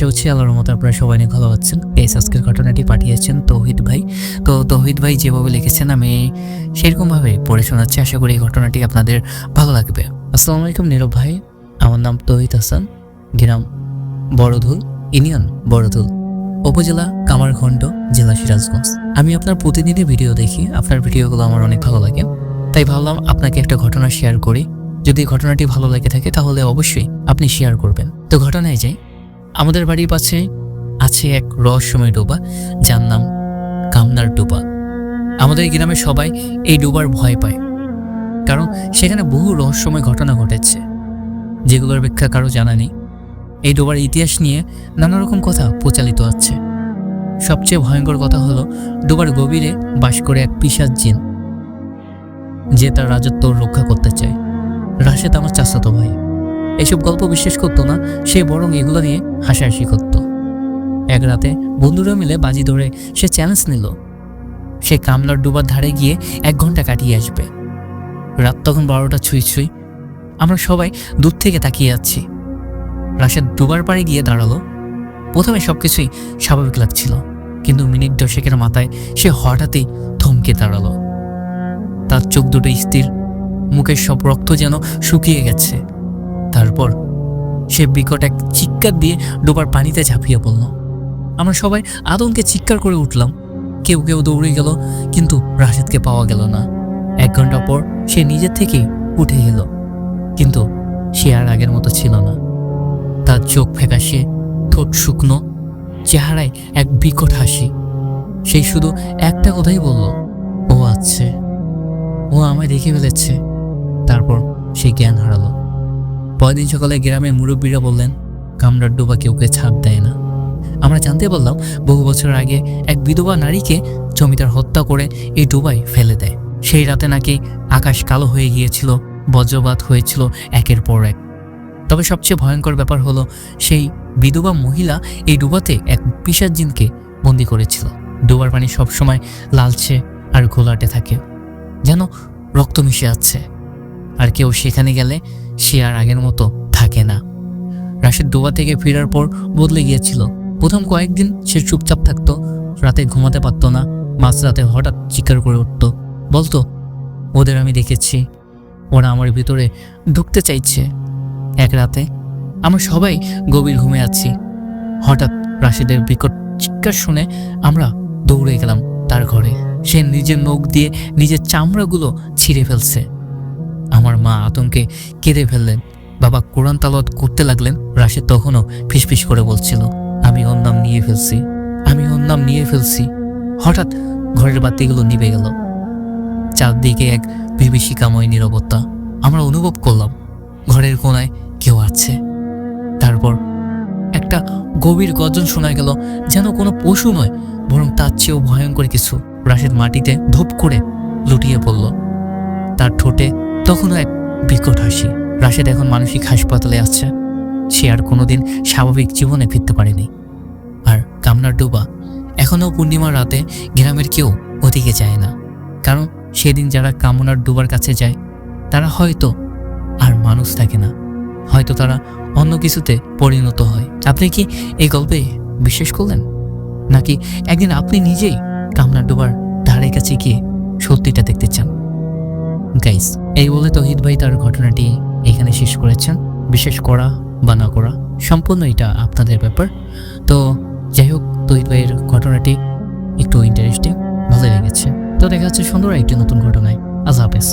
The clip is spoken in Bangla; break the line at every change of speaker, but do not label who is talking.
আশা করছি আল্লাহর রহমতে আপনারা সবাই অনেক ভালো আছেন। এই আজকের ঘটনাটি পাঠিয়েছেন তৌহিদ ভাই। তো তৌহিদ ভাই যেভাবে লিখেছেন আমি সেরকমভাবে পড়ে শোনাচ্ছি। আশা করি এই ঘটনাটি আপনাদের ভালো লাগবে। আসসালামু আলাইকুম নীরব ভাই, আমার নাম তৌহিদ হাসান, গ্রাম বড়ধুল, ইউনিয়ন বড়ধুল, উপজেলা কামারখন্ড, জেলা সিরাজগঞ্জ। আমি আপনার প্রতিদিনই ভিডিও দেখি, আপনার ভিডিওগুলো আমার অনেক ভালো লাগে, তাই ভাবলাম আপনাকে একটা ঘটনা শেয়ার করি। যদি ঘটনাটি ভালো লেগে থাকে তাহলে অবশ্যই আপনি শেয়ার করবেন। তো ঘটনায় যাই। আমাদের বাড়ির পাশে আছে এক রহস্যময় ডোবা, যার নাম কামনার ডোবা। আমাদের গ্রামের সবাই এই ডোবার ভয় পায়, কারণ সেখানে বহু রহস্যময় ঘটনা ঘটেছে যেগুলোর ব্যাখ্যা কারো জানা নেই। এই ডোবার ইতিহাস নিয়ে নানা রকম কথা প্রচালিত আছে। সবচেয়ে ভয়ঙ্কর কথা হলো ডোবার গভীরে বাস করে এক পিশাচ জিন, যে তার রাজত্ব রক্ষা করতে চায়। রাশেদ আমার চাচাতো ভাই এসব গল্প বিশ্বাস করতো না, সে বরং এগুলো নিয়ে হাসাহাসি করত। এক রাতে বন্ধুরা মিলে বাজি ধরে সে চ্যালেঞ্জ নিল, সে কামলার ডোবার ধারে গিয়ে 1 ঘন্টা কাটিয়ে আসবে। রাত তখন 12টা ছুঁই ছুঁই। আমরা সবাই দূর থেকে তাকিয়ে আছি। রাশেদ ডোবার পাড়ে গিয়ে দাঁড়ালো। প্রথমে সবকিছুই স্বাভাবিক লাগছিল, কিন্তু মিনিট 10 মাথায় সে হঠাৎই থমকে দাঁড়ালো। তার চোখ দুটো স্থির, মুখের সব রক্ত যেন শুকিয়ে গেছে। তারপর সে বিকট এক চিৎকার দিয়ে ডোবার পানিতে ঝাঁপিয়ে পড়ল। আমরা সবাই আতঙ্কে চিৎকার করে উঠলাম। কেউ কেউ দৌড়ে গেল, কিন্তু রাশেদকে পাওয়া গেল না। 1 ঘন্টা পর সে নিজের থেকেই উঠে এলো, কিন্তু সে আর আগের মতো ছিল না। তার চোখ ফ্যাকাশে, ঠোঁট শুকনো, চেহারায় এক বিকট হাসি। সেই শুধু একটা কথাই বলল, ও আছে, ও আমায় দেখে ফেলেছে। তারপর সে জ্ঞান হারালো। পরদিন সকালে গ্রামের মুরব্বীরা বললেন, কামরার ডোবা কেউকে ছাড় দেয় না। আমরা জানতে পারলাম বহু বছর আগে এক বিধবা নারীকে জমিদার হত্যা করে এই ডোবায় ফেলে দেয়। সেই রাতে নাকি আকাশ কালো হয়ে গিয়েছিল, বজ্রপাত হয়েছিল একের পর এক। তবে সবচেয়ে ভয়ঙ্কর ব্যাপার হলো, সেই বিধবা মহিলা এই ডোবাতে এক পিশাচ জিনকে বন্দি করেছিল। ডোবার পানি সবসময় লালচে আর ঘোলাটে থাকে, যেন রক্ত মিশে আছে। আর কেউ সেখানে গেলে সে আর আগের মতো থাকে না। রাশেদ ডোবা থেকে ফেরার পর বদলে গিয়েছিল। প্রথম কয়েকদিন সে চুপচাপ থাকতো, রাতে ঘুমাতে পারতো না, মাঝরাতে হঠাৎ চিৎকার করে উঠতো, বলতো, ওদের আমি দেখেছি, ওরা আমার ভিতরে ঢুকতে চাইছে। এক রাতে আমরা সবাই গভীর ঘুমে আছি। হঠাৎ রাশেদের বিকট চিৎকার শুনে আমরা দৌড়ে গেলাম তার ঘরে। সে নিজের নখ দিয়ে নিজের চামড়াগুলো ছিঁড়ে ফেলছে। আমার মা আতঙ্কে কেঁদে ফেললেন, বাবা কোরআন তালাওয়াত করতে লাগলেন। রাশেদ তখনও ফিসফিস করে বলছিল, আমি ওর নাম নিয়ে ফেলছি, আমি ওর নাম নিয়ে ফেলছি। হঠাৎ ঘরের বাতিগুলো নিভে গেল। চারদিকে এক বিভীষিকাময় নীরবতা। আমরা অনুভব করলাম ঘরের কোনায় কেউ আছে। তারপর একটা গভীর গর্জন শোনা গেল, যেন কোনো পশু নয়, বরং তার চেয়েও ভয়ঙ্কর কিছু। রাশেদ মাটিতে ধূপ করে লুটিয়ে পড়ল। তার ঠোঁটে তখনও এক বিকট হাসি। রাশেদ এখন মানসিক হাসপাতালে আছে। সে আর কোনোদিন স্বাভাবিক জীবনে ফিরতে পারেনি। আর কামনার ডোবা এখনও পূর্ণিমার রাতে গ্রামের কেউ ওদিকে যায় না, কারণ সেদিন যারা কামনার ডোবার কাছে যায় তারা হয়তো আর মানুষ থাকে না, হয়তো তারা অন্য কিছুতে পরিণত হয়। আপনি কি এই গল্পে বিশ্বাস করলেন, নাকি একদিন আপনি নিজেই কামনার ডোবার ধারে কাছে গিয়ে সত্যিটা দেখতে চান? গাইস, এই বলে তৌহিদ ভাই তার ঘটনাটি এখানে শেষ করেছেন। বিশ্বাস করা বা না করা সম্পূর্ণ এটা আপনাদের ব্যাপার। তো যাই হোক, তৌহিদ ভাইয়ের ঘটনাটি একটু ইন্টারেস্টিং, ভালো লেগেছে। তো দেখা যাচ্ছে সুন্দর একটি নতুন ঘটনায়। আল্লাহ হাফেজ।